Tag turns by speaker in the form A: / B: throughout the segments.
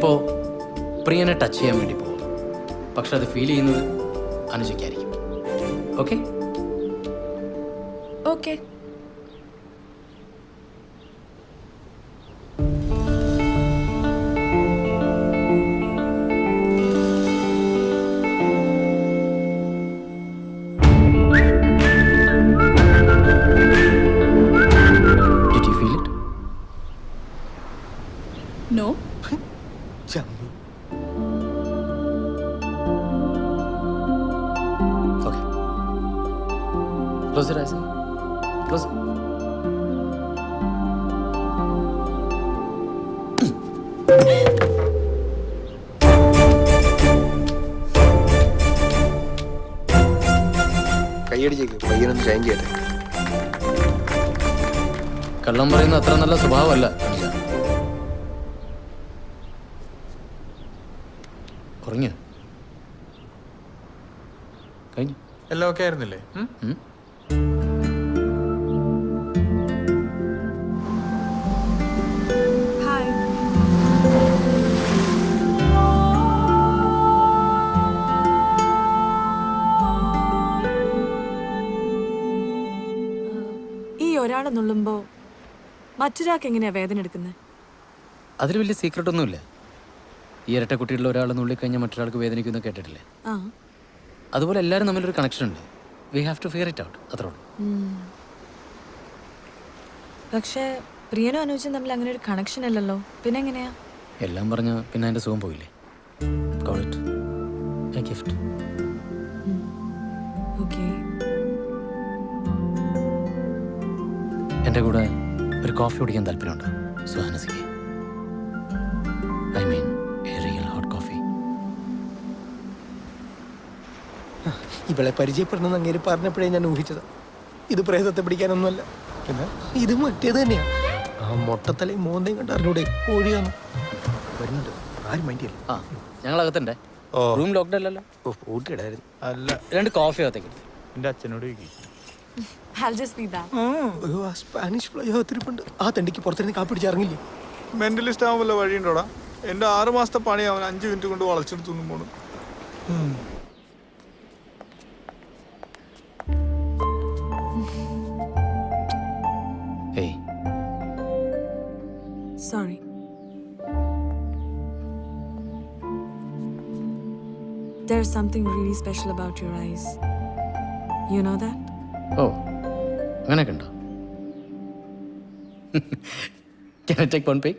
A: ഇപ്പോൾ പ്രിയനെ ടച്ച് ചെയ്യാൻ വേണ്ടി പോകും, പക്ഷെ അത് ഫീൽ ചെയ്യുന്നത് അനുജയ്ക്കായിരിക്കും. Okay
B: okay.
A: Did you feel it?
B: No.
A: Okay. Close your eyes. Close.
C: കൈയടിച്ചേക്ക്, പയ്യനൊന്ന് ഷൈൻ ചെയ്യട്ടെ.
A: കള്ളം പറയുന്ന അത്ര നല്ല സ്വഭാവമല്ല അനുജ. ഉറങ്ങിയോ? കഴിഞ്ഞു.
D: എല്ലാം ഓക്കെ ആയിരുന്നില്ലേ?
B: ഹായ്. ഈ ഒരാളെ നുള്ളുമ്പോ മറ്റൊരാൾക്ക് എങ്ങനെയാ വേദന എടുക്കുന്നത്?
A: അതിൽ വലിയ സീക്രട്ട് ഒന്നുമില്ല. ഈ ഇരട്ട കുട്ടികളിൽ ഒരാൾ നുള്ളിക്കഴിഞ്ഞാൽ മറ്റൊരാൾക്ക് വേദനിക്കുന്ന കേട്ടിട്ടില്ലേ?
B: ആ.
A: അതുപോലെ എല്ലാവരും തമ്മിലൊരു കണക്ഷൻ ഉണ്ട്. We have to fear it out, അത്രേ ഉള്ളൂ.
B: പക്ഷേ പ്രിയനും അനുജും തമ്മിൽ അങ്ങനെ ഒരു കണക്ഷൻ അല്ലല്ലോ, പിന്നെ എങ്ങനെയാ?
A: എല്ലാം പറഞ്ഞ പിന്നെ അതിൻ്റെ സുഖം പോയില്ലേ. Call it a gift.
B: Okay.
A: എൻ്റെ കൂടെ ഒരു കോഫി കുടിക്കാൻ താല്പര്യമുണ്ടോ സുഹാനസിക്ക്? I mean a real hot coffee.
C: ഇവളെ പരിചയപ്പെടണമെന്ന് അങ്ങേര് പറഞ്ഞപ്പോഴേ ഞാൻ ഊഹിച്ചത് ഇത് പ്രേതത്തെ പിടിക്കാനൊന്നുമല്ല, പിന്നെ ഇത് മറ്റേത് തന്നെയാ. ആ മൊട്ടത്തലയും മോന്തയും കണ്ട് അറിഞ്ഞൂടെ കോഴിയാണ്. വരുന്നുണ്ട്, ആരും മൈൻഡ്
A: ആ, ഞങ്ങൾ അകത്തുണ്ടേ. റൂം ലോക്ക്ഡ് അല്ലല്ലോ?
C: ഓ, പൂട്ടിയിടായിരുന്നു.
D: അല്ല,
A: 2 കോഫി അകത്തേക്ക്.
D: എൻ്റെ അച്ഛനോട് ചോദിക്കും.
B: I'll just be back.
C: ആ സ്പാനിഷ് ഫ്ലൈ തിരിപ്പുണ്ട്. ആ തണ്ടിക്ക് പുറത്തിരുന്ന് കാപ്പി പിടിച്ച് ഇറങ്ങില്ലേ?
D: മെന്റലിസ്റ്റ് ആവുമല്ലോ വഴിയുണ്ടോടാ. എൻ്റെ 6 മാസത്തെ പണി അവൻ 5 മിനിറ്റ് കൊണ്ട് വളച്ചെടുത്തൊന്നും പോണു.
A: ഏയ്,
B: Sorry. There's something really special about your eyes. You know that?
A: ഓ അങ്ങനെയൊക്കെ ഉണ്ടോ? Can I take one pic?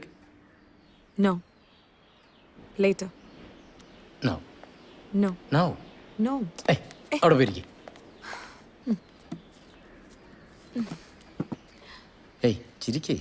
B: No. Later.
A: No.
B: No.
A: No.
B: No.
A: ഏയ്, അവിടെ പോയിരിക്കും. ഏയ്, ചിരിക്കേ.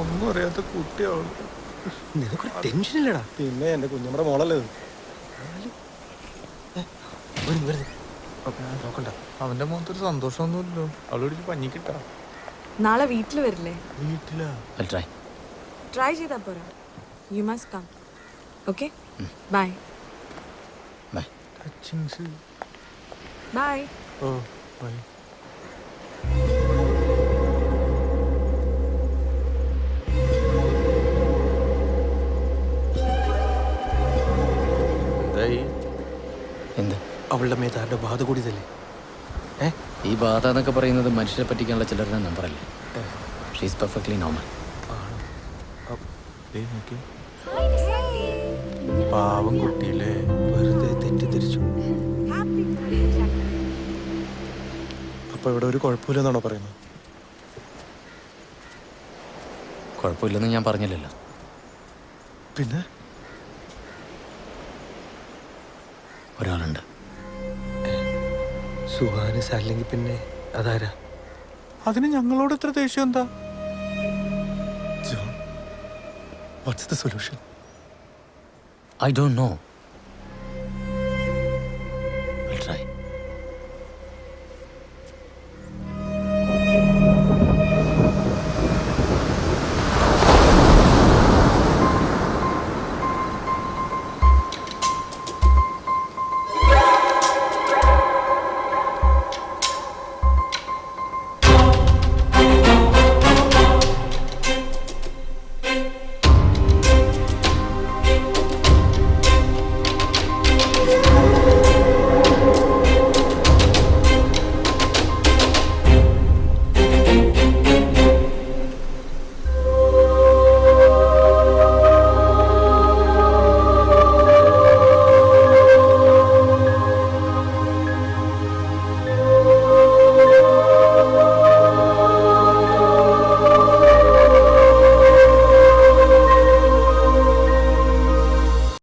D: ഒന്നും അറിയാത്ത കുട്ടിയാവും.
C: നിനക്കൊരു ടെൻഷൻ ഇല്ലടാ.
D: പിന്നെ എൻ്റെ കുഞ്ഞമ്മടെ മോളല്ലേ
C: നോക്കണ്ട.
D: അവന്റെ മുഖത്തൊരു സന്തോഷമൊന്നുമില്ലല്ലോ. അവളോട് പഞ്ഞിക്കിട്ടാ.
B: നാളെ വീട്ടിൽ വരില്ലേ?
D: വീട്ടിലാ?
A: I'll try.
B: ട്രൈ ചെയ്താ പോരാ. You must come. Okay? Bye.
A: Bye.
D: Touchings.
B: Bye.
D: ഓ ബൈ. എന്തായി?
A: എന്ത്?
C: അവളുടെ മേത്താരുടെ ബാധ കൂടിയതല്ലേ?
A: ഈ ബാധ എന്നൊക്കെ പറയുന്നത് മനുഷ്യരെ പറ്റിക്കാനുള്ള ചിലരുടെ നമ്പറല്ലേ. She's perfectly normal.
D: പാവം കുട്ടിയില്ലേ,
C: വെറുതെ തെറ്റിദ്ധരിച്ചു.
D: അപ്പൊ ഇവിടെ ഒരു കുഴപ്പമില്ലെന്നാണോ പറയുന്നത്?
A: കുഴപ്പമില്ലെന്ന് ഞാൻ പറഞ്ഞില്ലല്ലോ.
D: പിന്നെ
A: ഒരാളുണ്ട്.
C: സുഹാനസ് അല്ലെങ്കിൽ പിന്നെ അതാരാ?
D: അതിന് ഞങ്ങളോട് എത്ര ദേഷ്യം എന്താ?
E: John, what's the solution?
A: I don't know.